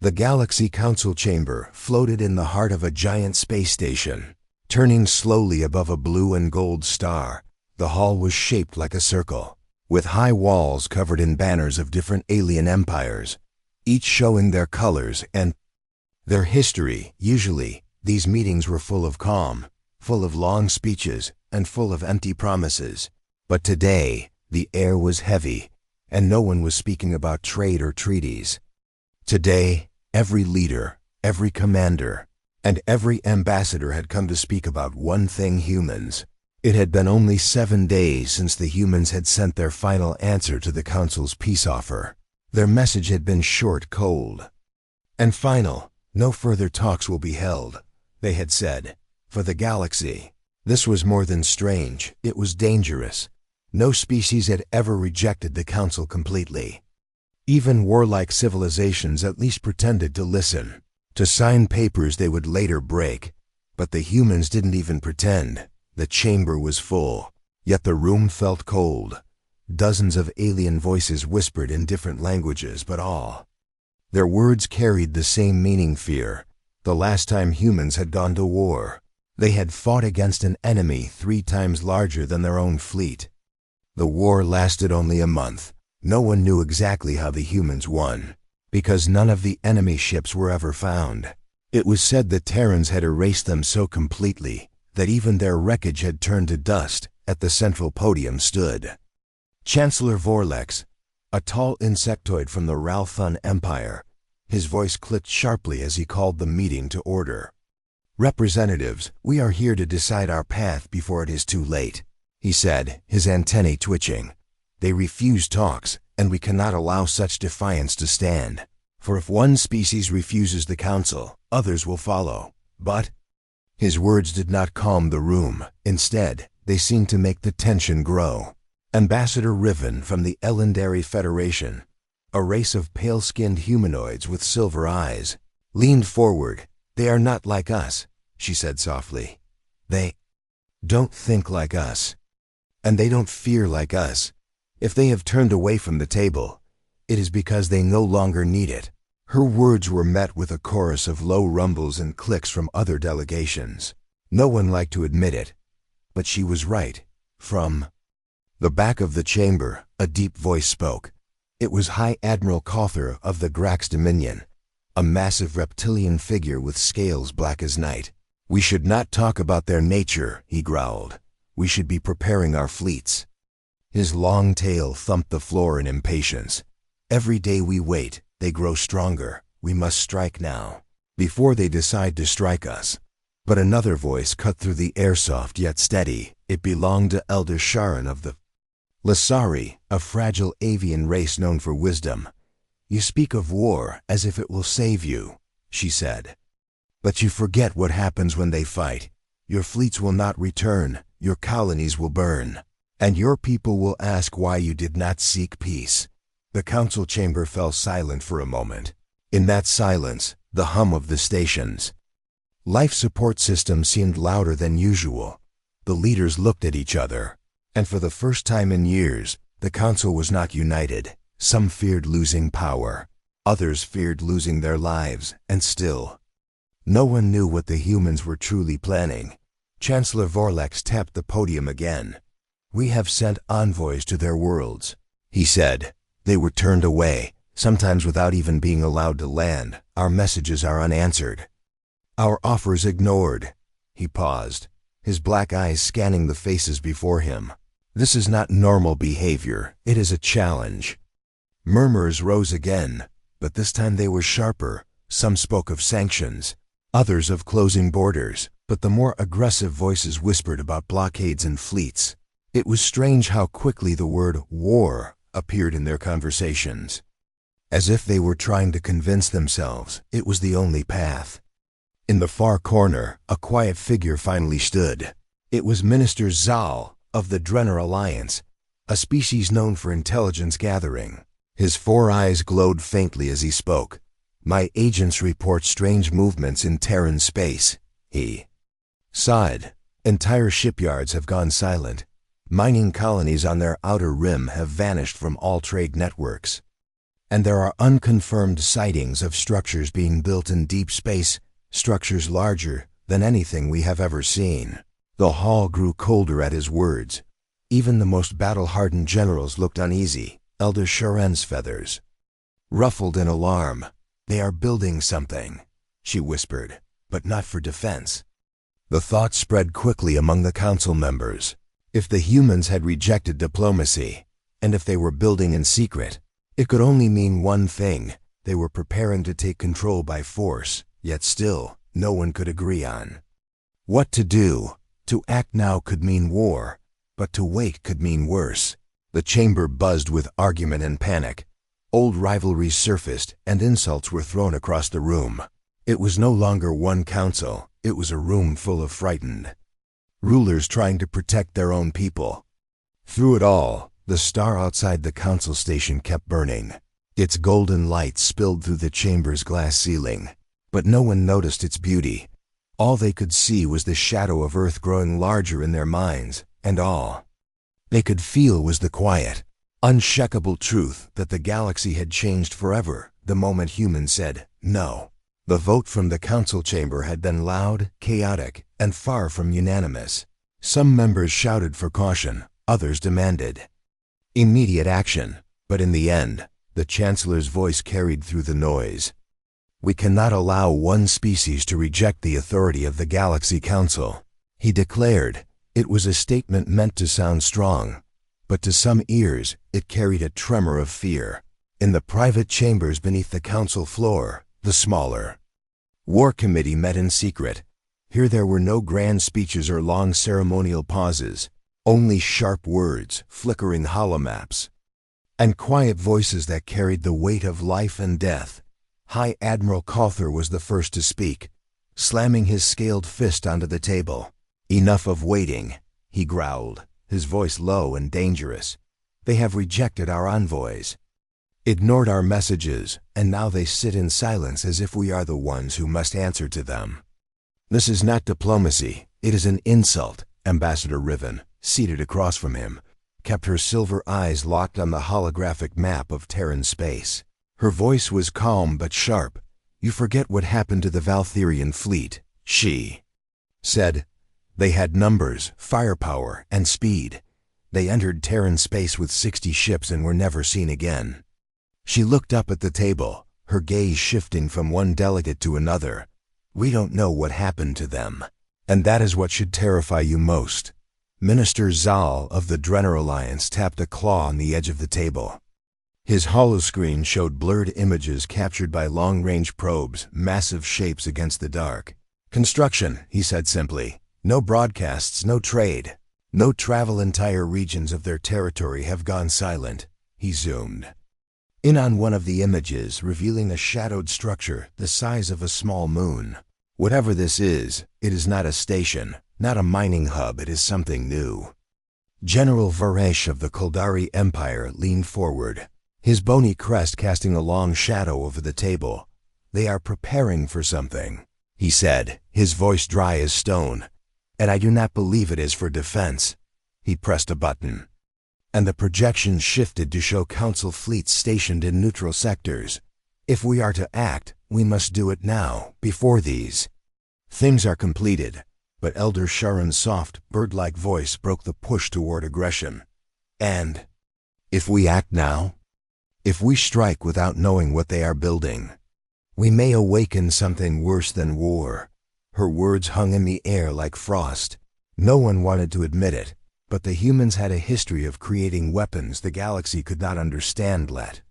The Galaxy Council chamber floated in the heart of a giant space station. Turning slowly above a blue and gold star, the hall was shaped like a circle, with high walls covered in banners of different alien empires, each showing their colors and their history. Usually, these meetings were full of calm, full of long speeches, and full of empty promises. But today, the air was heavy, and no one was speaking about trade or treaties. Today, every leader, every commander, and every ambassador had come to speak about one thing: humans. It had been only 7 days since the humans had sent their final answer to the Council's peace offer. Their message had been short, cold, and final. No further talks will be held, they had said, for the galaxy. This was more than strange, it was dangerous. No species had ever rejected the Council completely. Even warlike civilizations at least pretended to listen, to sign papers they would later break. But the humans didn't even pretend. The chamber was full, yet the room felt cold. Dozens of alien voices whispered in different languages, but all their words carried the same meaning: fear. The last time humans had gone to war, they had fought against an enemy 3 times larger than their own fleet. The war lasted only a month. No one knew exactly how the humans won, because none of the enemy ships were ever found. It was said the Terrans had erased them so completely that even their wreckage had turned to dust. At the central podium stood Chancellor Vorlex, a tall insectoid from the Ralthun Empire. His voice clicked sharply as he called the meeting to order. "Representatives, we are here to decide our path before it is too late," he said, his antennae twitching. "They refuse talks, and we cannot allow such defiance to stand. For if one species refuses the Council, others will follow." But his words did not calm the room. Instead, they seemed to make the tension grow. Ambassador Riven from the Elendary Federation, a race of pale-skinned humanoids with silver eyes, leaned forward. "They are not like us," she said softly. "They don't think like us, and they don't fear like us. If they have turned away from the table, it is because they no longer need it." Her words were met with a chorus of low rumbles and clicks from other delegations. No one liked to admit it, but she was right. From the back of the chamber, a deep voice spoke. It was High Admiral Cawthor of the Grax Dominion, a massive reptilian figure with scales black as night. "We should not talk about their nature," he growled. "We should be preparing our fleets." His long tail thumped the floor in impatience. "Every day we wait, they grow stronger. We must strike now, before they decide to strike us." But another voice cut through the air, soft yet steady. It belonged to Elder Sharon of the Lasari, a fragile avian race known for wisdom. "You speak of war as if it will save you," she said. "But you forget what happens when they fight. Your fleets will not return, your colonies will burn, and your people will ask why you did not seek peace." The council chamber fell silent for a moment. In that silence, the hum of the station's life support system seemed louder than usual. The leaders looked at each other, and for the first time in years, the council was not united. Some feared losing power, others feared losing their lives, and still, no one knew what the humans were truly planning. Chancellor Vorlex tapped the podium again. "We have sent envoys to their worlds," he said. "They were turned away, sometimes without even being allowed to land. Our messages are unanswered. Our offers ignored." He paused, his black eyes scanning the faces before him. "This is not normal behavior, it is a challenge." Murmurs rose again, but this time they were sharper. Some spoke of sanctions, others of closing borders, but the more aggressive voices whispered about blockades and fleets. It was strange how quickly the word war appeared in their conversations, as if they were trying to convince themselves it was the only path. In the far corner, a quiet figure finally stood. It was Minister Zal of the Drenner Alliance, a species known for intelligence gathering. His 4 eyes glowed faintly as he spoke. "My agents report strange movements in Terran space," he sighed. "Entire shipyards have gone silent. Mining colonies on their outer rim have vanished from all trade networks. And there are unconfirmed sightings of structures being built in deep space, structures larger than anything we have ever seen. The hall grew colder at his words. Even the most battle-hardened generals looked uneasy, Elder Sharen's feathers ruffled in alarm. "They are building something," she whispered, "but not for defense." The thought spread quickly among the council members. If the humans had rejected diplomacy, and if they were building in secret, it could only mean one thing: they were preparing to take control by force, yet still, no one could agree on what to do. To act now could mean war, but to wait could mean worse. The chamber buzzed with argument and panic. Old rivalries surfaced, and insults were thrown across the room. It was no longer one council, it was a room full of frightened rulers trying to protect their own people. Through it all, the star outside the council station kept burning. Its golden light spilled through the chamber's glass ceiling, but no one noticed its beauty. All they could see was the shadow of Earth growing larger in their minds, and all they could feel was the quiet, unshakable truth that the galaxy had changed forever the moment humans said no. The vote from the council chamber had been loud, chaotic, and far from unanimous. Some members shouted for caution, others demanded immediate action, but in the end, the Chancellor's voice carried through the noise. "We cannot allow one species to reject the authority of the Galaxy Council," he declared. It was a statement meant to sound strong, but to some ears it carried a tremor of fear. In the private chambers beneath the council floor, the smaller War Committee met in secret. Here there were no grand speeches or long ceremonial pauses, only sharp words, flickering holomaps, and quiet voices that carried the weight of life and death. High Admiral Cawthor was the first to speak, slamming his scaled fist onto the table. "Enough of waiting," he growled, his voice low and dangerous. "They have rejected our envoys, ignored our messages, and now they sit in silence as if we are the ones who must answer to them. This is not diplomacy, it is an insult." Ambassador Riven, seated across from him, kept her silver eyes locked on the holographic map of Terran space. Her voice was calm but sharp. "You forget what happened to the Valtherian fleet," she said. "They had numbers, firepower, and speed. They entered Terran space with 60 ships and were never seen again." She looked up at the table, her gaze shifting from one delegate to another. "We don't know what happened to them. And that is what should terrify you most." Minister Zal of the Drenner Alliance tapped a claw on the edge of the table. His holoscreen showed blurred images captured by long-range probes, massive shapes against the dark. "Construction," he said simply. "No broadcasts, no trade, no travel. Entire regions of their territory have gone silent." He zoomed in on one of the images, revealing a shadowed structure the size of a small moon. "Whatever this is, it is not a station, not a mining hub, it is something new." General Varesh of the Kuldari Empire leaned forward, his bony crest casting a long shadow over the table. "They are preparing for something," he said, his voice dry as stone. "And I do not believe it is for defense." He pressed a button, and the projection shifted to show council fleets stationed in neutral sectors. "If we are to act, we must do it now, before these things are completed." But Elder Sharon's soft, bird-like voice broke the push toward aggression. "And if we act now, if we strike without knowing what they are building, we may awaken something worse than war." Her words hung in the air like frost. No one wanted to admit it, but the humans had a history of creating weapons the galaxy could not understand yet.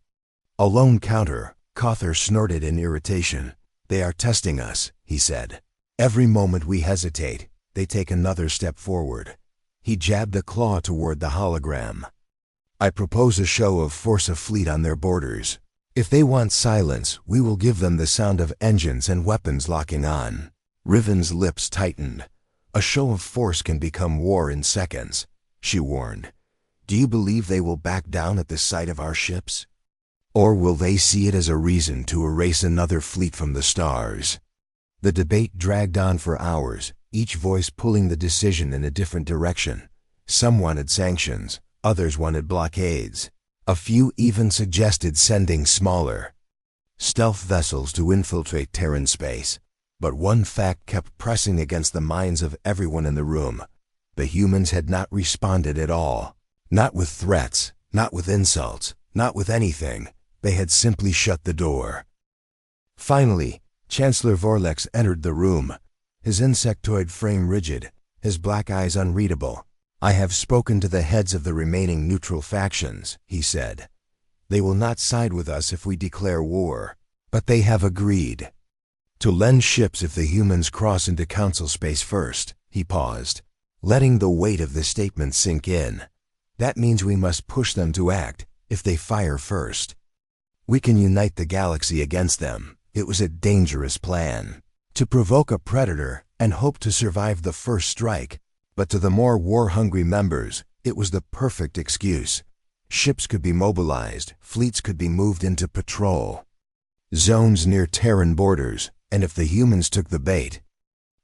A lone counter, Cawthor snorted in irritation. "They are testing us," he said. "Every moment we hesitate, they take another step forward." He jabbed a claw toward the hologram. "I propose a show of force a fleet on their borders. If they want silence, we will give them the sound of engines and weapons locking on." Riven's lips tightened. "A show of force can become war in seconds," she warned. "Do you believe they will back down at the sight of our ships? Or will they see it as a reason to erase another fleet from the stars?" The debate dragged on for hours, each voice pulling the decision in a different direction. Some wanted sanctions, others wanted blockades. A few even suggested sending smaller stealth vessels to infiltrate Terran space. But one fact kept pressing against the minds of everyone in the room. The humans had not responded at all. Not with threats, not with insults, not with anything. They had simply shut the door. Finally, Chancellor Vorlex entered the room, his insectoid frame rigid, his black eyes unreadable. "I have spoken to the heads of the remaining neutral factions," he said. "They will not side with us if we declare war, but they have agreed to lend ships if the humans cross into Council space first." He paused, letting the weight of the statement sink in. "That means we must push them to act if they fire first. We can unite the galaxy against them." It was a dangerous plan, to provoke a predator and hope to survive the first strike. But to the more war-hungry members, it was the perfect excuse. Ships could be mobilized, fleets could be moved into patrol zones near Terran borders, and if the humans took the bait,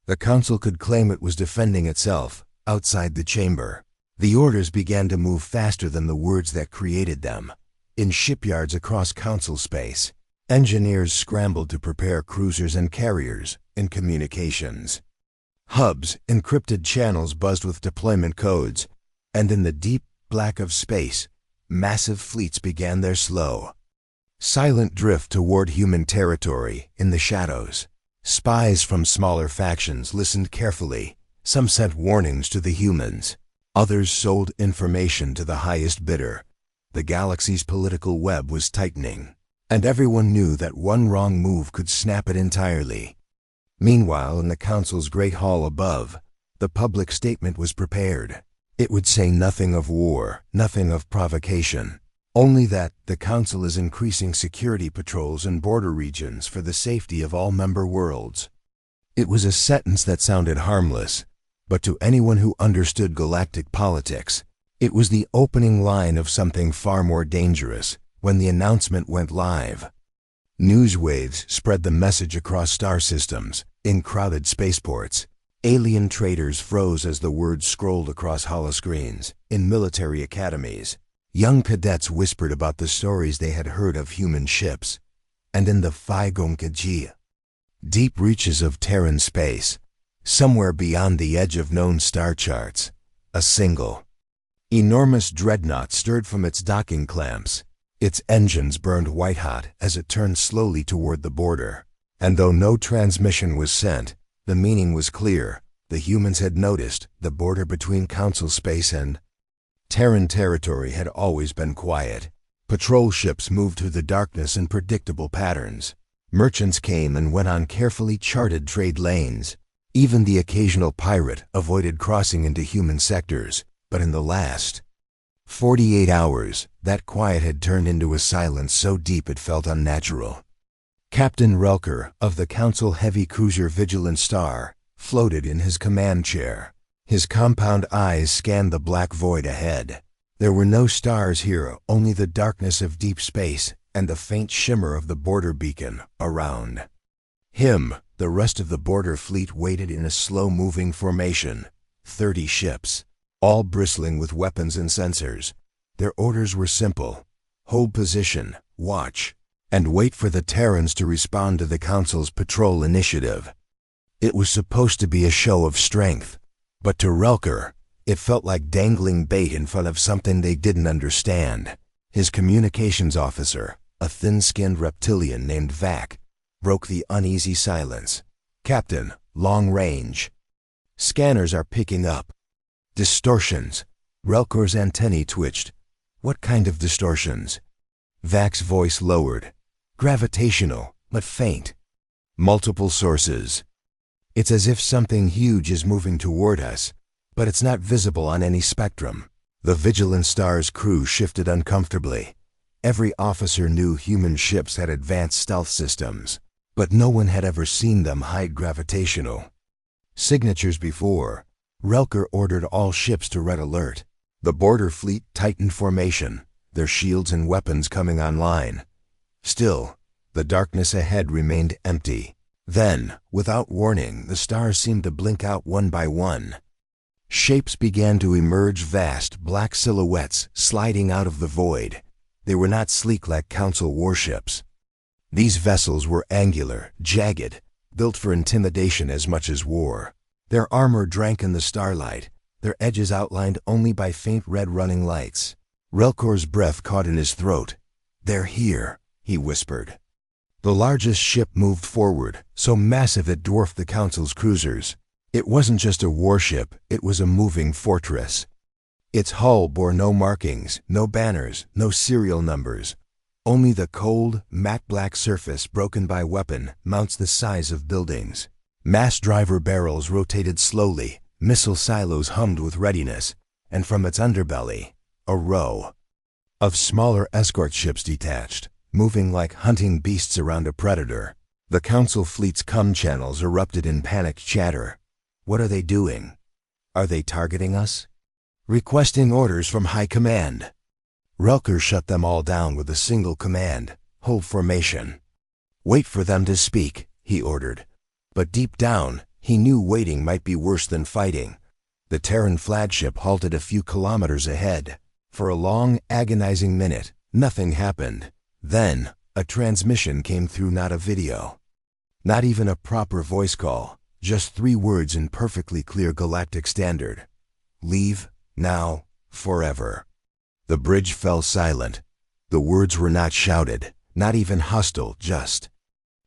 the Council could claim it was defending itself outside the chamber. The orders began to move faster than the words that created them. In shipyards across Council space, engineers scrambled to prepare cruisers and carriers. In communications hubs, encrypted channels buzzed with deployment codes, and in the deep black of space, massive fleets began their slow, silent drift toward human territory. In the shadows, spies from smaller factions listened carefully. Some sent warnings to the humans. Others sold information to the highest bidder. The galaxy's political web was tightening, and everyone knew that one wrong move could snap it entirely. Meanwhile, in the Council's great hall above, the public statement was prepared. It would say nothing of war, nothing of provocation, only that the Council is increasing security patrols in border regions for the safety of all member worlds. It was a sentence that sounded harmless, but to anyone who understood galactic politics, it was the opening line of something far more dangerous. When the announcement went live, news waves spread the message across star systems. In crowded spaceports, alien traders froze as the words scrolled across holoscreens. In military academies, young cadets whispered about the stories they had heard of human ships. And in the Phi-Gonkaji, deep reaches of Terran space, somewhere beyond the edge of known star charts, a single, enormous dreadnought stirred from its docking clamps. Its engines burned white-hot as it turned slowly toward the border. And though no transmission was sent, the meaning was clear. The humans had noticed the border between Council space and Terran territory had always been quiet. Patrol ships moved through the darkness in predictable patterns. Merchants came and went on carefully charted trade lanes. Even the occasional pirate avoided crossing into human sectors. But in the last 48 hours, that quiet had turned into a silence so deep it felt unnatural. Captain Relker of the Council heavy cruiser Vigilant Star floated in his command chair. His compound eyes scanned the black void ahead. There were no stars here, only the darkness of deep space and the faint shimmer of the border beacon around him. The rest of the border fleet waited in a slow-moving formation. 30 ships, all bristling with weapons and sensors. Their orders were simple: hold position, watch, and wait for the Terrans to respond to the Council's patrol initiative. It was supposed to be a show of strength, but to Relker, it felt like dangling bait in front of something they didn't understand. His communications officer, a thin-skinned reptilian named Vac, broke the uneasy silence. "Captain, long range. Scanners are picking up distortions." Relker's antennae twitched. "What kind of distortions?" Vac's voice lowered. "Gravitational, but faint. Multiple sources. It's as if something huge is moving toward us, but it's not visible on any spectrum." The Vigilant Star's crew shifted uncomfortably. Every officer knew human ships had advanced stealth systems, but no one had ever seen them hide gravitational signatures before. Relker ordered all ships to red alert. The border fleet tightened formation, their shields and weapons coming online. Still, the darkness ahead remained empty. Then, without warning, the stars seemed to blink out one by one. Shapes began to emerge, vast black silhouettes sliding out of the void. They were not sleek like Council warships. These vessels were angular, jagged, built for intimidation as much as war. Their armor drank in the starlight, their edges outlined only by faint red running lights. Relkor's breath caught in his throat. "They're here," he whispered. The largest ship moved forward, so massive it dwarfed the Council's cruisers. It wasn't just a warship, it was a moving fortress. Its hull bore no markings, no banners, no serial numbers. Only the cold, matte black surface broken by weapon mounts the size of buildings. Mass driver barrels rotated slowly, missile silos hummed with readiness, and from its underbelly, a row of smaller escort ships detached, moving like hunting beasts around a predator. The Council fleet's comm channels erupted in panicked chatter. What are they doing? Are they targeting us? Requesting orders from High Command. Relkor shut them all down with a single command: hold formation. Wait for them to speak, he ordered. But deep down, he knew waiting might be worse than fighting. The Terran flagship halted a few kilometers ahead. For a long, agonizing minute, nothing happened. Then, a transmission came through, not a video. Not even a proper voice call, just 3 words in perfectly clear galactic standard. Leave, now, forever. The bridge fell silent. The words were not shouted, not even hostile, just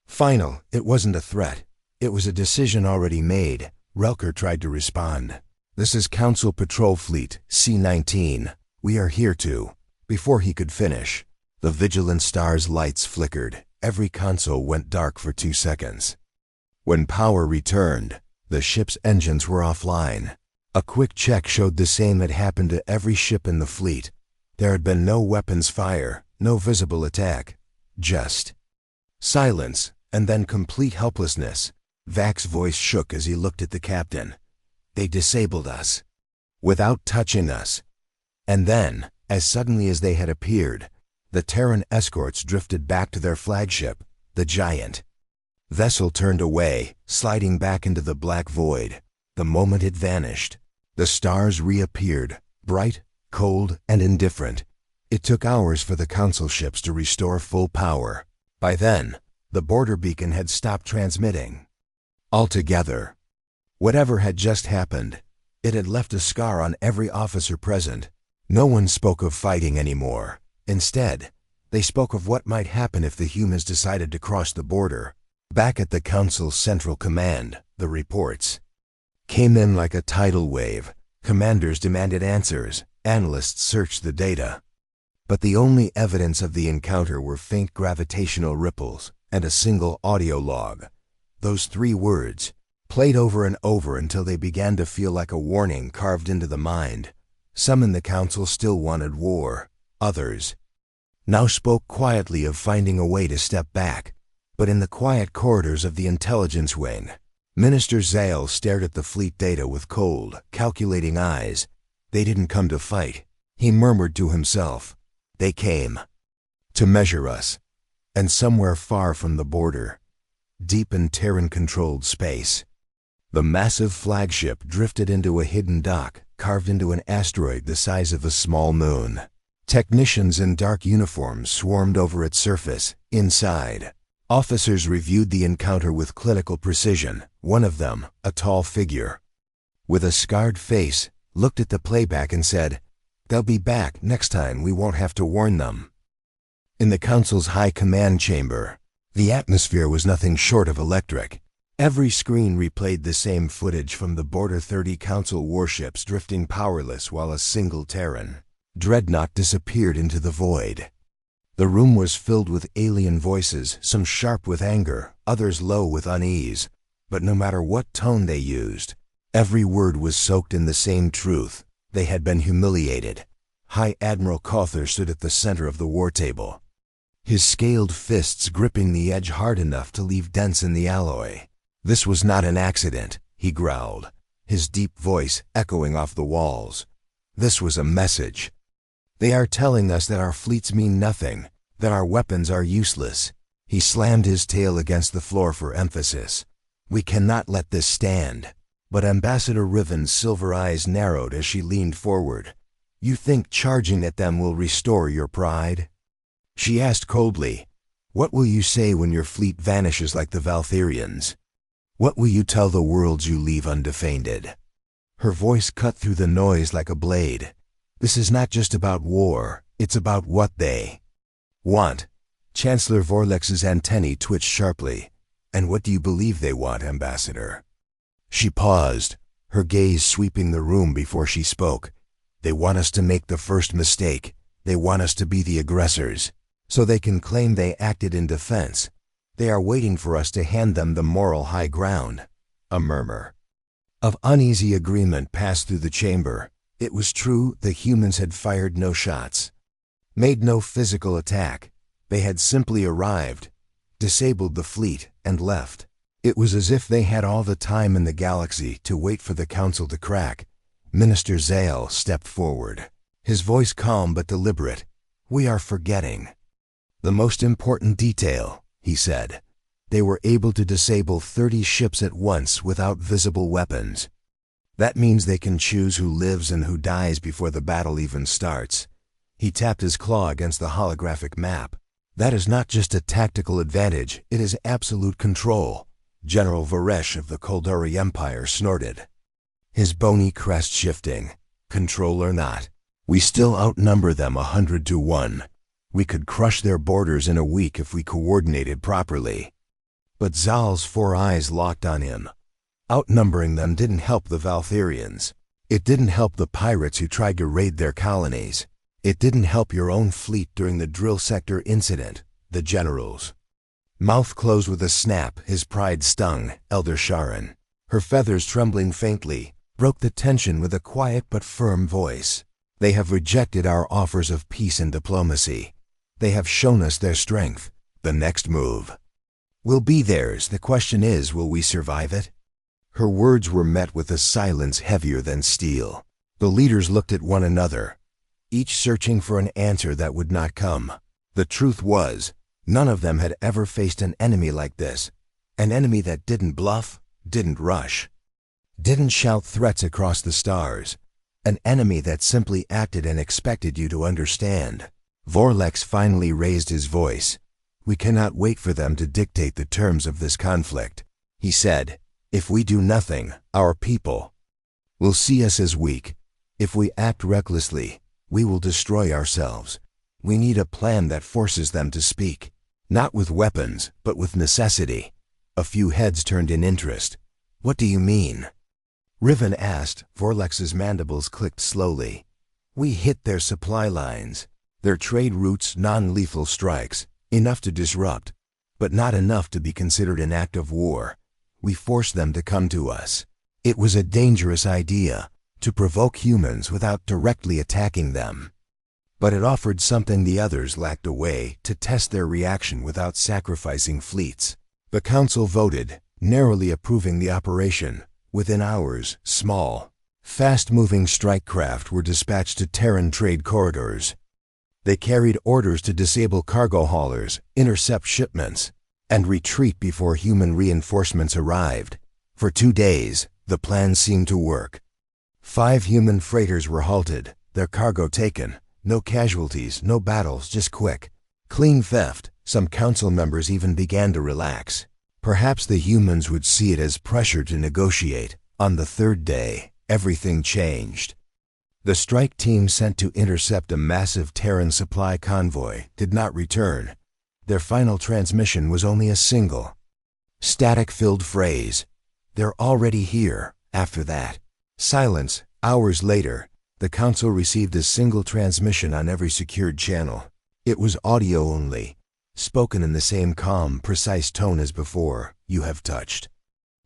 final. It wasn't a threat. It was a decision already made. Relkor tried to respond. "This is Council Patrol Fleet, C-19. We are here to..." Before he could finish, the vigilant star's lights flickered. Every console went dark for 2 seconds. When power returned, the ship's engines were offline. A quick check showed the same had happened to every ship in the fleet. There had been no weapons fire, no visible attack. Just silence, and then complete helplessness. Vak's voice shook as he looked at the captain. "They disabled us. Without touching us." And then, as suddenly as they had appeared, the Terran escorts drifted back to their flagship, the giant vessel turned away, sliding back into the black void. The moment it vanished, the stars reappeared, bright, cold, and indifferent. It took hours for the Council ships to restore full power. By then, the border beacon had stopped transmitting altogether. Whatever had just happened, it had left a scar on every officer present. No one spoke of fighting anymore. Instead, they spoke of what might happen if the humans decided to cross the border. Back at the Council's Central Command, the reports came in like a tidal wave. Commanders demanded answers. Analysts searched the data. But the only evidence of the encounter were faint gravitational ripples and a single audio log. Those 3 words, played over and over until they began to feel like a warning carved into the mind. Some in the Council still wanted war. Others now spoke quietly of finding a way to step back. But in the quiet corridors of the intelligence wing, Minister Zale stared at the fleet data with cold, calculating eyes. They didn't come to fight, he murmured to himself. They came to measure us. And somewhere far from the border, deep in Terran-controlled space, the massive flagship drifted into a hidden dock carved into an asteroid the size of a small moon. Technicians in dark uniforms swarmed over its surface. Inside, officers reviewed the encounter with clinical precision. One of them, a tall figure with a scarred face, looked at the playback and said, "They'll be back. Next time we won't have to warn them." In the Council's high command chamber, the atmosphere was nothing short of electric. Every screen replayed the same footage from the Border 30 Council warships drifting powerless while a single Terran dreadnought disappeared into the void. The room was filled with alien voices, some sharp with anger, others low with unease. But no matter what tone they used, every word was soaked in the same truth. They had been humiliated. High Admiral Cawthor stood at the center of the war table, his scaled fists gripping the edge hard enough to leave dents in the alloy. "This was not an accident," he growled, his deep voice echoing off the walls. "This was a message. They are telling us that our fleets mean nothing, that our weapons are useless." He slammed his tail against the floor for emphasis. "We cannot let this stand." But Ambassador Riven's silver eyes narrowed as she leaned forward. "You think charging at them will restore your pride?" She asked coldly, "What will you say when your fleet vanishes like the Valtherians? What will you tell the worlds you leave undefended?" Her voice cut through the noise like a blade. "This is not just about war, it's about what they want." Chancellor Vorlex's antennae twitched sharply. "And what do you believe they want, Ambassador?" She paused, her gaze sweeping the room before she spoke. "They want us to make the first mistake. They want us to be the aggressors, so they can claim they acted in defense. They are waiting for us to hand them the moral high ground." A murmur of uneasy agreement passed through the chamber. It was true, the humans had fired no shots, made no physical attack. They had simply arrived, disabled the fleet, and left. It was as if they had all the time in the galaxy to wait for the council to crack. Minister Zale stepped forward, his voice calm but deliberate. "We are forgetting the most important detail," he said. "They were able to disable 30 ships at once without visible weapons. That means they can choose who lives and who dies before the battle even starts." He tapped his claw against the holographic map. "That is not just a tactical advantage, it is absolute control." General Varesh of the Kolduri Empire snorted, his bony crest shifting. "Control or not, we still outnumber them 100 to 1. We could crush their borders in a week if we coordinated properly." But Zal's 4 eyes locked on him. Outnumbering them didn't help the Valtherians. It didn't help the pirates who tried to raid their colonies. It didn't help your own fleet during the drill sector incident. The general's mouth closed with a snap, his pride stung. Elder Sharon, her feathers trembling faintly, broke the tension with a quiet but firm voice. "They have rejected our offers of peace and diplomacy. They have shown us their strength. The next move will be theirs. The question is, will we survive it?" Her words were met with a silence heavier than steel. The leaders looked at one another, each searching for an answer that would not come. The truth was, none of them had ever faced an enemy like this. An enemy that didn't bluff, didn't rush, didn't shout threats across the stars. An enemy that simply acted and expected you to understand. Vorlex finally raised his voice. "We cannot wait for them to dictate the terms of this conflict," he said. "If we do nothing, our people will see us as weak. If we act recklessly, we will destroy ourselves. We need a plan that forces them to speak, not with weapons, but with necessity." A few heads turned in interest. "What do you mean?" Riven asked. Vorlex's mandibles clicked slowly. "We hit their supply lines, their trade routes, non-lethal strikes, enough to disrupt, but not enough to be considered an act of war. We forced them to come to us. It was a dangerous idea, to provoke humans without directly attacking them. But it offered something the others lacked, a way to test their reaction without sacrificing fleets." The council voted, narrowly approving the operation. Within hours, small, fast-moving strike craft were dispatched to Terran trade corridors. They carried orders to disable cargo haulers, intercept shipments, and retreat before human reinforcements arrived. For 2 days, the plan seemed to work. 5 human freighters were halted, their cargo taken. No casualties, no battles, just quick, clean theft. Some council members even began to relax. Perhaps the humans would see it as pressure to negotiate. On the 3rd day, everything changed. The strike team sent to intercept a massive Terran supply convoy did not return. Their final transmission was only a single, static-filled phrase. "They're already here." After that, silence. Hours later, the council received a single transmission on every secured channel. It was audio only, spoken in the same calm, precise tone as before. "You have touched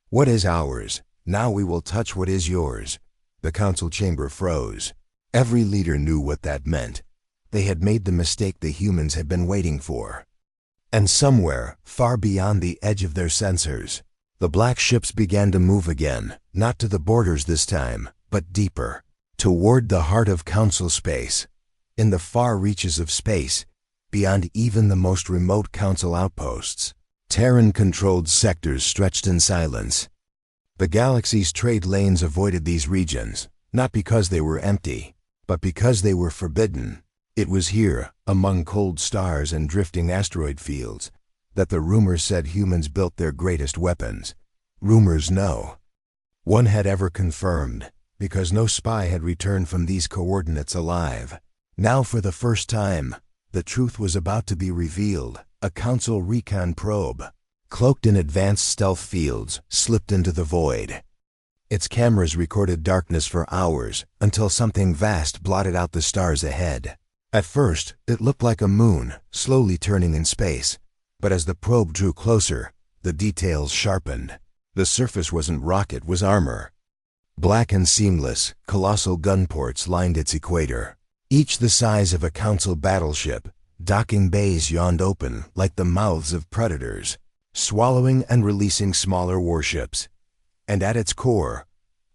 what is ours. Now we will touch what is yours." The council chamber froze. Every leader knew what that meant. They had made the mistake the humans had been waiting for. And somewhere, far beyond the edge of their sensors, the black ships began to move again, not to the borders this time, but deeper, toward the heart of council space. In the far reaches of space, beyond even the most remote council outposts, Terran-controlled sectors stretched in silence. The galaxy's trade lanes avoided these regions, not because they were empty, but because they were forbidden. It was here, among cold stars and drifting asteroid fields, that the rumors said humans built their greatest weapons. Rumors no one had ever confirmed, because no spy had returned from these coordinates alive. Now for the first time, the truth was about to be revealed. A Council recon probe, cloaked in advanced stealth fields, slipped into the void. Its cameras recorded darkness for hours, until something vast blotted out the stars ahead. At first, it looked like a moon, slowly turning in space. But as the probe drew closer, the details sharpened. The surface wasn't rock, it was armor. Black and seamless, colossal gun ports lined its equator, each the size of a Council battleship. Docking bays yawned open like the mouths of predators, swallowing and releasing smaller warships. And at its core,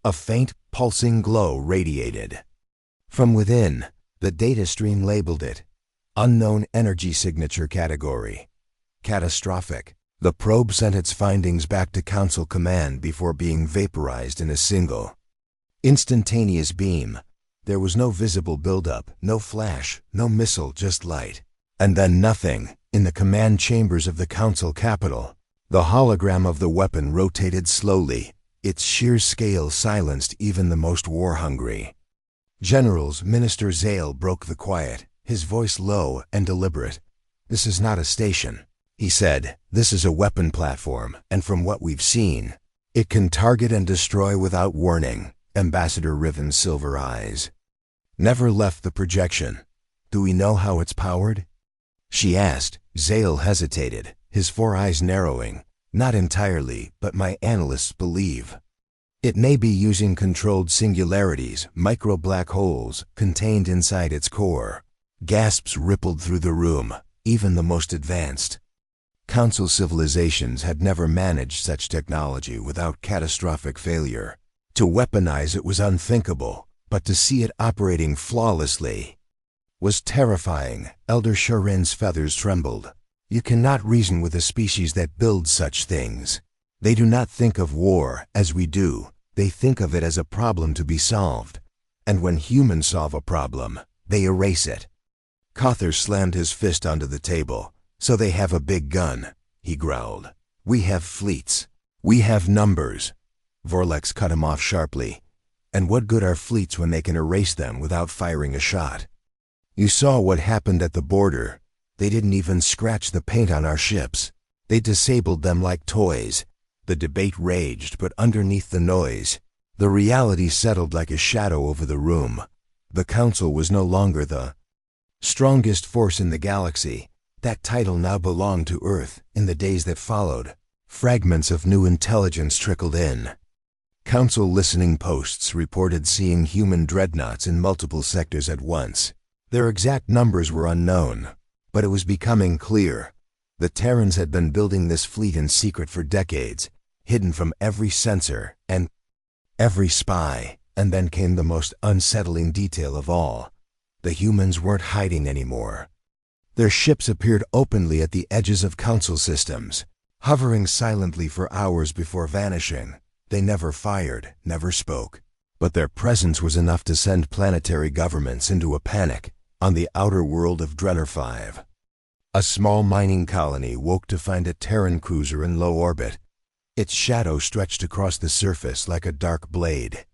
a faint, pulsing glow radiated. From within, the data stream labeled it Unknown Energy Signature Category. Catastrophic. The probe sent its findings back to Council Command before being vaporized in a single, instantaneous beam. There was no visible buildup, no flash, no missile, just light. And then nothing. In the command chambers of the Council capital, the hologram of the weapon rotated slowly. Its sheer scale silenced even the most war-hungry. Generals, Minister Zale broke the quiet, his voice low and deliberate. "This is not a station," he said. "This is a weapon platform, and from what we've seen, it can target and destroy without warning." Ambassador Riven's silver eyes never left the projection. "Do we know how it's powered?" she asked. Zale hesitated, his four eyes narrowing. "Not entirely, but my analysts believe it may be using controlled singularities, micro black holes, contained inside its core." Gasps rippled through the room, even the most advanced. Council civilizations had never managed such technology without catastrophic failure. To weaponize it was unthinkable, but to see it operating flawlessly was terrifying. Elder Sharin's feathers trembled. "You cannot reason with a species that builds such things. They do not think of war as we do. They think of it as a problem to be solved. And when humans solve a problem, they erase it." Cawthor slammed his fist onto the table. "So they have a big gun," he growled. "We have fleets. We have numbers." Vorlex cut him off sharply. "And what good are fleets when they can erase them without firing a shot? You saw what happened at the border. They didn't even scratch the paint on our ships. They disabled them like toys." The debate raged, but underneath the noise, the reality settled like a shadow over the room. The Council was no longer the strongest force in the galaxy. That title now belonged to Earth. In the days that followed, fragments of new intelligence trickled in. Council listening posts reported seeing human dreadnoughts in multiple sectors at once. Their exact numbers were unknown, but it was becoming clear. The Terrans had been building this fleet in secret for decades, hidden from every sensor and every spy. And then came the most unsettling detail of all. The humans weren't hiding anymore. Their ships appeared openly at the edges of Council systems, hovering silently for hours before vanishing. They never fired, never spoke. But their presence was enough to send planetary governments into a panic. On the outer world of Drenner 5, a small mining colony woke to find a Terran cruiser in low orbit. Its shadow stretched across the surface like a dark blade.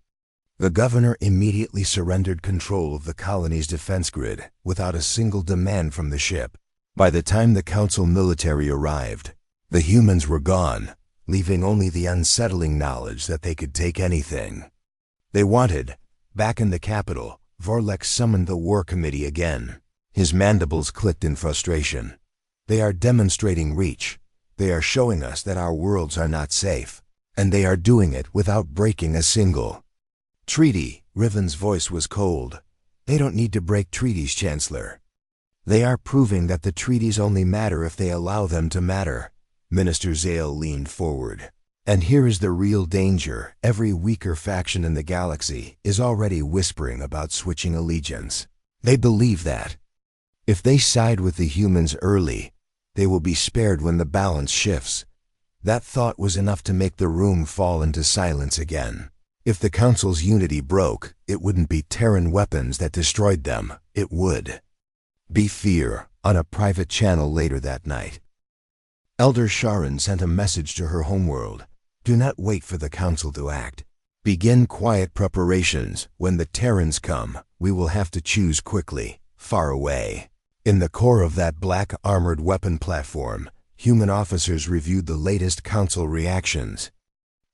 The governor immediately surrendered control of the colony's defense grid without a single demand from the ship. By the time the Council military arrived, the humans were gone, leaving only the unsettling knowledge that they could take anything they wanted. Back in the capital, Vorlex summoned the War Committee again. His mandibles clicked in frustration. "They are demonstrating reach. They are showing us that our worlds are not safe. And they are doing it without breaking a single treaty." Riven's voice was cold. "They don't need to break treaties, Chancellor. They are proving that the treaties only matter if they allow them to matter." Minister Zale leaned forward. "And here is the real danger. Every weaker faction in the galaxy is already whispering about switching allegiance. They believe that if they side with the humans early, they will be spared when the balance shifts." That thought was enough to make the room fall into silence again. If the Council's unity broke, it wouldn't be Terran weapons that destroyed them. It would Be Fear, on a private channel later that night. Elder Sharon sent a message to her homeworld. Do not wait for the Council to act. Begin quiet preparations. When the Terrans come, we will have to choose quickly, far away. In the core of that black armored weapon platform, human officers reviewed the latest Council reactions.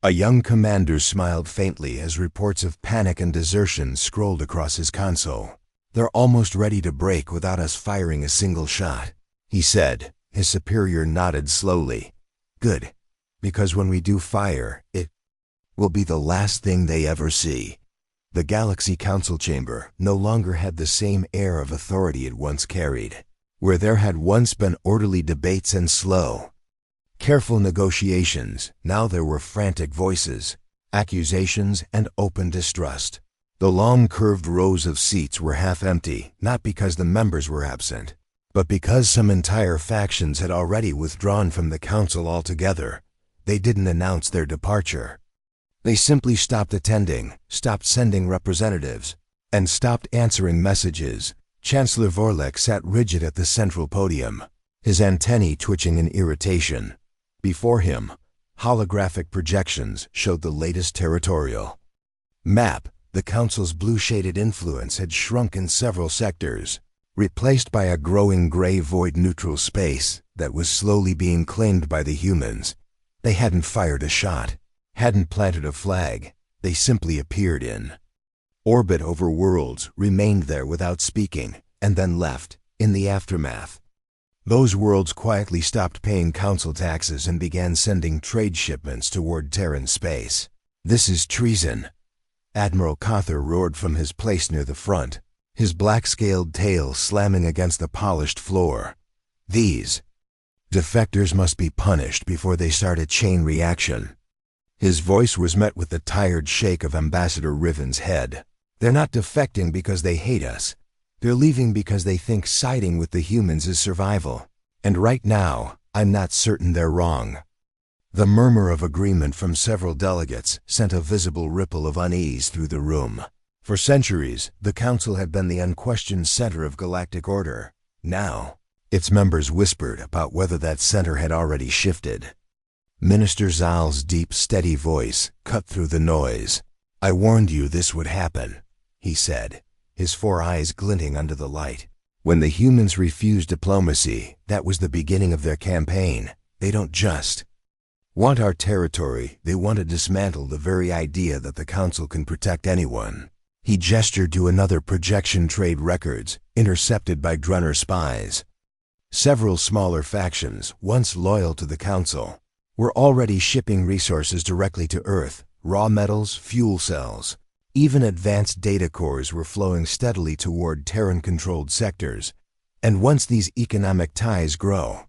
A young commander smiled faintly as reports of panic and desertion scrolled across his console. They're almost ready to break without us firing a single shot, he said. His superior nodded slowly. Good, because when we do fire, it will be the last thing they ever see. The Galaxy Council chamber no longer had the same air of authority it once carried. Where there had once been orderly debates and slow, careful negotiations, now there were frantic voices, accusations, and open distrust. The long curved rows of seats were half empty, not because the members were absent, but because some entire factions had already withdrawn from the Council altogether. They didn't announce their departure. They simply stopped attending, stopped sending representatives, and stopped answering messages. Chancellor Vorlek sat rigid at the central podium, his antennae twitching in irritation. Before him, holographic projections showed the latest territorial map. The Council's blue-shaded influence had shrunk in several sectors, replaced by a growing gray void neutral space that was slowly being claimed by the humans. They hadn't fired a shot, hadn't planted a flag, they simply appeared in orbit over worlds, remained there without speaking, and then left. In the aftermath, those worlds quietly stopped paying Council taxes and began sending trade shipments toward Terran space. This is treason, Admiral Cawthor roared from his place near the front, his black-scaled tail slamming against the polished floor. These defectors must be punished before they start a chain reaction. His voice was met with the tired shake of Ambassador Riven's head. They're not defecting because they hate us. They're leaving because they think siding with the humans is survival. And right now, I'm not certain they're wrong. The murmur of agreement from several delegates sent a visible ripple of unease through the room. For centuries, the Council had been the unquestioned center of galactic order. Now, its members whispered about whether that center had already shifted. Minister Zal's deep, steady voice cut through the noise. I warned you this would happen, he said, his 4 eyes glinting under the light. When the humans refused diplomacy, that was the beginning of their campaign. They don't just want our territory, they want to dismantle the very idea that the Council can protect anyone. He gestured to another projection trade records, intercepted by Drunner spies. Several smaller factions, once loyal to the Council, were already shipping resources directly to Earth, raw metals, fuel cells. Even advanced data cores were flowing steadily toward Terran-controlled sectors. And once these economic ties grow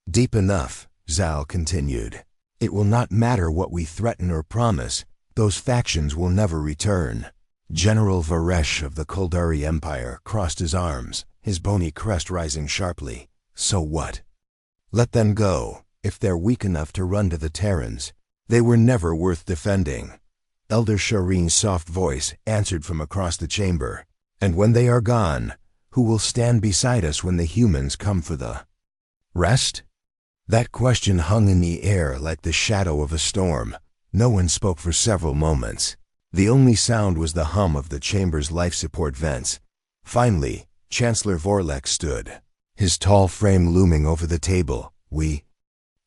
deep enough, Zal continued, it will not matter what we threaten or promise, those factions will never return. General Varesh of the Kuldari Empire crossed his arms, his bony crest rising sharply. So what? Let them go. If they're weak enough to run to the Terrans, they were never worth defending. Elder Shireen's soft voice answered from across the chamber. And when they are gone, who will stand beside us when the humans come for the rest? That question hung in the air like the shadow of a storm. No one spoke for several moments. The only sound was the hum of the chamber's life support vents. Finally, Chancellor Vorlek stood, his tall frame looming over the table. We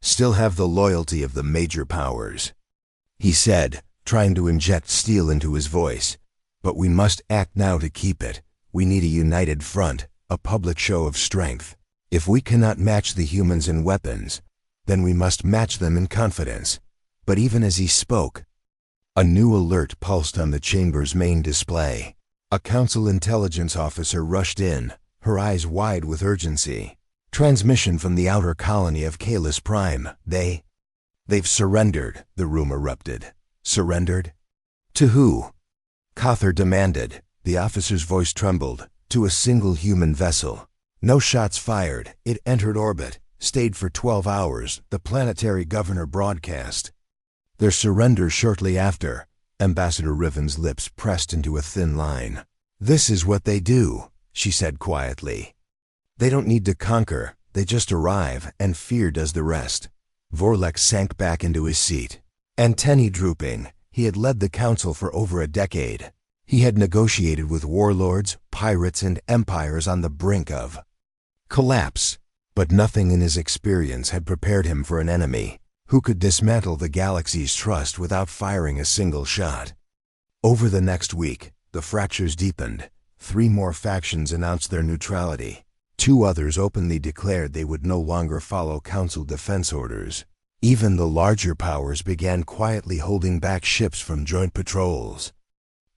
still have the loyalty of the major powers, he said, trying to inject steel into his voice. But we must act now to keep it. We need a united front, a public show of strength. If we cannot match the humans in weapons, then we must match them in confidence. But even as he spoke, a new alert pulsed on the chamber's main display. A Council intelligence officer rushed in, her eyes wide with urgency. Transmission from the outer colony of Kalis Prime. They've surrendered, the room erupted. Surrendered? To who? Cawthor demanded. The officer's voice trembled. To a single human vessel. No shots fired. It entered orbit, stayed for 12 hours, the planetary governor broadcast. Their surrender shortly after. Ambassador Riven's lips pressed into a thin line. This is what they do, she said quietly. They don't need to conquer, they just arrive, and fear does the rest. Vorlex sank back into his seat. Antennae drooping, he had led the council for over a decade. He had negotiated with warlords, pirates, and empires on the brink of collapse. But nothing in his experience had prepared him for an enemy who could dismantle the galaxy's trust without firing a single shot. Over the next week, the fractures deepened. 3 more factions announced their neutrality. 2 others openly declared they would no longer follow Council defense orders. Even the larger powers began quietly holding back ships from joint patrols,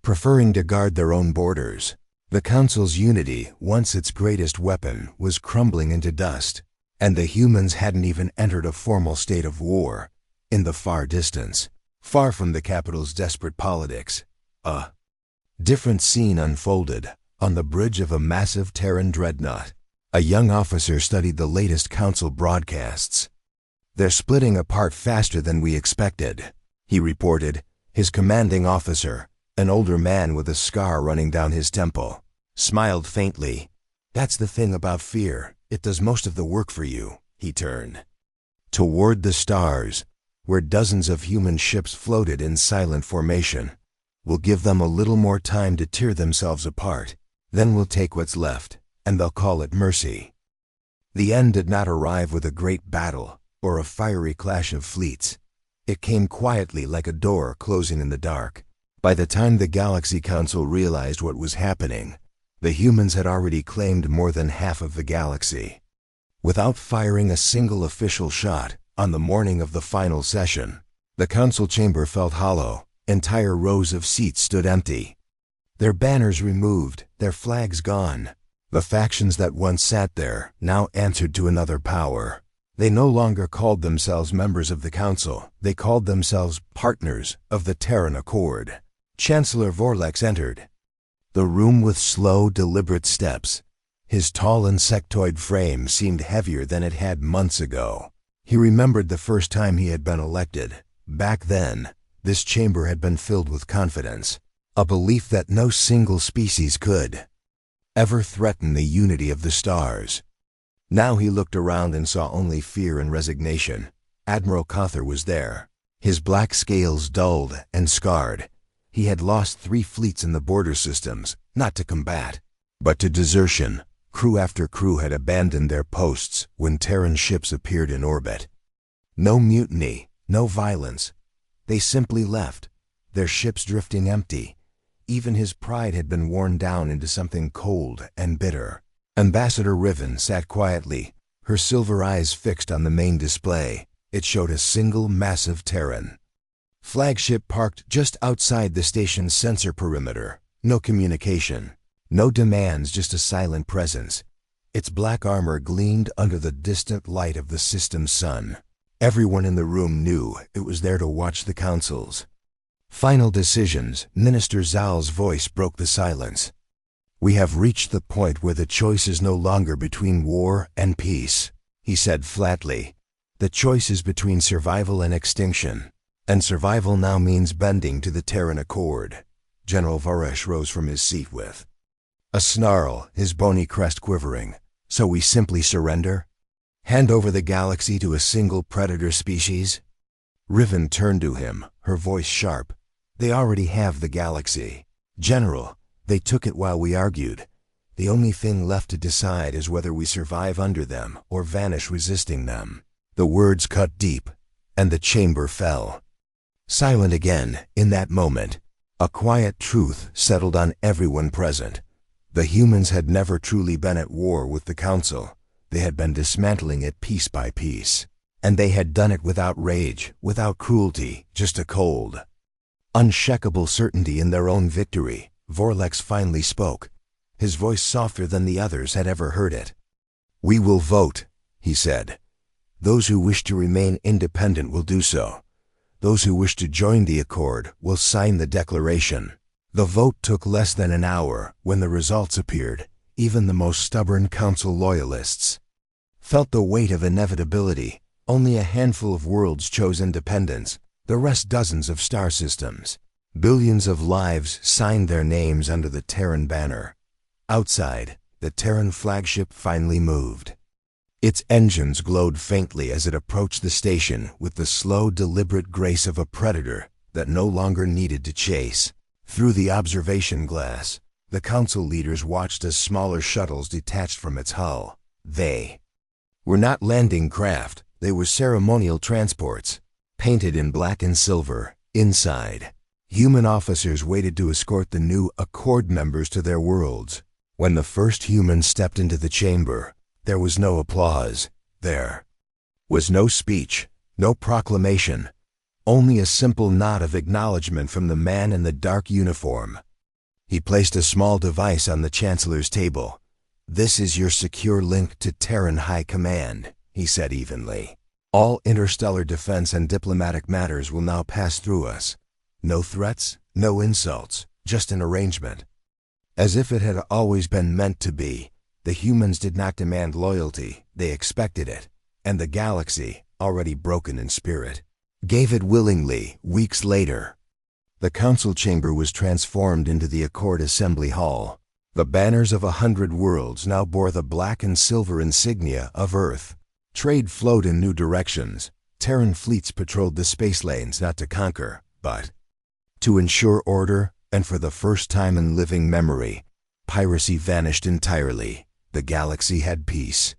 preferring to guard their own borders. The Council's unity, once its greatest weapon, was crumbling into dust, and the humans hadn't even entered a formal state of war. In the far distance, far from the capital's desperate politics, a different scene unfolded. On the bridge of a massive Terran dreadnought, a young officer studied the latest Council broadcasts. "They're splitting apart faster than we expected," he reported. His commanding officer, an older man with a scar running down his temple, smiled faintly. "That's the thing about fear. It does most of the work for you." He turned toward the stars, where dozens of human ships floated in silent formation. "We'll give them a little more time to tear themselves apart. Then we'll take what's left, and they'll call it mercy." The end did not arrive with a great battle or a fiery clash of fleets. It came quietly, like a door closing in the dark. By the time the Galaxy Council realized what was happening, the humans had already claimed more than half of the galaxy. Without firing a single official shot, on the morning of the final session, the council chamber felt hollow. Entire rows of seats stood empty, their banners removed, their flags gone. The factions that once sat there now answered to another power. They no longer called themselves members of the council, they called themselves partners of the Terran Accord. Chancellor Vorlex entered the room with slow, deliberate steps. His tall insectoid frame seemed heavier than it had months ago. He remembered the first time he had been elected. Back then, this chamber had been filled with confidence, a belief that no single species could ever threaten the unity of the stars. Now he looked around and saw only fear and resignation. Admiral Cawthor was there, his black scales dulled and scarred. He had lost 3 fleets in the border systems, not to combat, but to desertion. Crew after crew had abandoned their posts when Terran ships appeared in orbit. No mutiny, no violence. They simply left, their ships drifting empty. Even his pride had been worn down into something cold and bitter. Ambassador Riven sat quietly, her silver eyes fixed on the main display. It showed a single massive Terran flagship parked just outside the station's sensor perimeter. No communication, no demands, just a silent presence. Its black armor gleamed under the distant light of the system's sun. Everyone in the room knew it was there to watch the council's final decisions. Minister Zal's voice broke the silence. "We have reached the point where the choice is no longer between war and peace," he said flatly. "The choice is between survival and extinction. And survival now means bending to the Terran Accord." General Varesh rose from his seat with a snarl, his bony crest quivering. "So we simply surrender? Hand over the galaxy to a single predator species?" Riven turned to him, her voice sharp. "They already have the galaxy. General, they took it while we argued. The only thing left to decide is whether we survive under them or vanish resisting them." The words cut deep, and the chamber fell silent again. In that moment, a quiet truth settled on everyone present. The humans had never truly been at war with the Council. They had been dismantling it piece by piece. And they had done it without rage, without cruelty, just a cold, unshakable certainty in their own victory. Vorlex finally spoke, his voice softer than the others had ever heard it. "We will vote," he said. "Those who wish to remain independent will do so. Those who wish to join the Accord will sign the declaration." The vote took less than an hour. When the results appeared, even the most stubborn Council loyalists felt the weight of inevitability. Only a handful of worlds chose independence, the rest dozens of star systems. Billions of lives signed their names under the Terran banner. Outside, the Terran flagship finally moved. Its engines glowed faintly as it approached the station with the slow, deliberate grace of a predator that no longer needed to chase. Through the observation glass, the council leaders watched as smaller shuttles detached from its hull. They were not landing craft, they were ceremonial transports, painted in black and silver. Inside, human officers waited to escort the new Accord members to their worlds. When the first human stepped into the chamber, there was no applause. There was no speech, no proclamation, only a simple nod of acknowledgement from the man in the dark uniform. He placed a small device on the Chancellor's table. "This is your secure link to Terran High Command," he said evenly. "All interstellar defense and diplomatic matters will now pass through us. No threats, no insults, just an arrangement." As if it had always been meant to be, the humans did not demand loyalty, they expected it, and the galaxy, already broken in spirit, gave it willingly. Weeks later, the council chamber was transformed into the Accord Assembly Hall. The banners of 100 worlds now bore the black and silver insignia of Earth. Trade flowed in new directions. Terran fleets patrolled the space lanes not to conquer, but to ensure order, and for the first time in living memory, piracy vanished entirely. The galaxy had peace.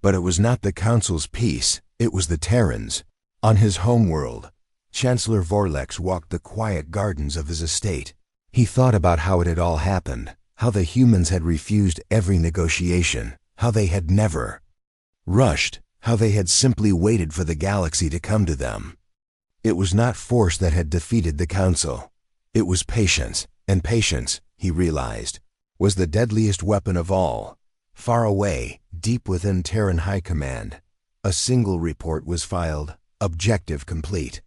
But it was not the Council's peace, it was the Terrans. On his homeworld, Chancellor Vorlex walked the quiet gardens of his estate. He thought about how it had all happened, how the humans had refused every negotiation, how they had never rushed, how they had simply waited for the galaxy to come to them. It was not force that had defeated the Council. It was patience, and patience, he realized, was the deadliest weapon of all. Far away, deep within Terran High Command, a single report was filed, objective complete.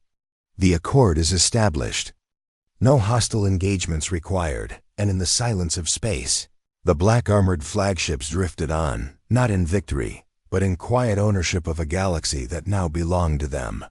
The Accord is established. No hostile engagements required, and in the silence of space, the black armored flagships drifted on, not in victory, but in quiet ownership of a galaxy that now belonged to them.